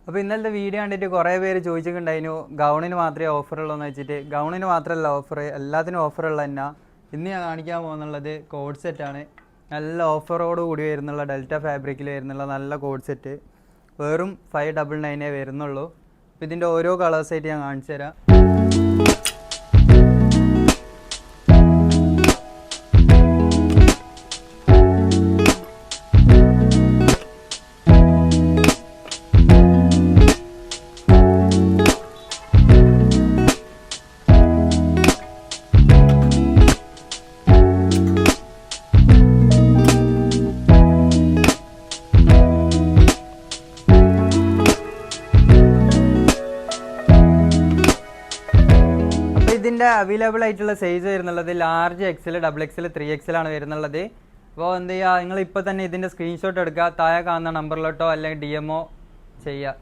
അപ്പോൾ ഇന്നലത്തെ വീഡിയോ കണ്ടിട്ട് കുറേ പേര് ചോദിച്ചിട്ടുണ്ടായിരുന്നു ഗൗണിന് മാത്രമേ ഓഫറുള്ളൂ എന്ന് വെച്ചിട്ട്. ഗൗണിന് മാത്രമല്ല ഓഫർ, എല്ലാത്തിനും ഓഫറുള്ള തന്നെ. ഇന്ന് ഞാൻ കാണിക്കാൻ പോകുന്നുള്ളത് കോഡ് സെറ്റാണ്. നല്ല ഓഫറോട് കൂടി വരുന്നുള്ള ഡെൽറ്റ ഫാബ്രിക്കിൽ വരുന്നുള്ള നല്ല കോഡ് സെറ്റ്. വെറും 599 വരുന്നുള്ളൂ. അപ്പോൾ ഇതിൻ്റെ ഓരോ കളേഴ്സായിട്ട് ഞാൻ കാണിച്ചു തരാം. ഇതിൻ്റെ അവൈലബിൾ ആയിട്ടുള്ള സൈസ് വരുന്നുള്ളത് ലാർജ് XL, XXL, 3XL ആണ് വരുന്നുള്ളത്. അപ്പോൾ എന്ത് ചെയ്യുക, നിങ്ങൾ ഇപ്പോൾ തന്നെ ഇതിൻ്റെ സ്ക്രീൻഷോട്ട് എടുക്കുക, താഴെ കാണുന്ന നമ്പറിലോട്ടോ അല്ലെങ്കിൽ DM ചെയ്യുക.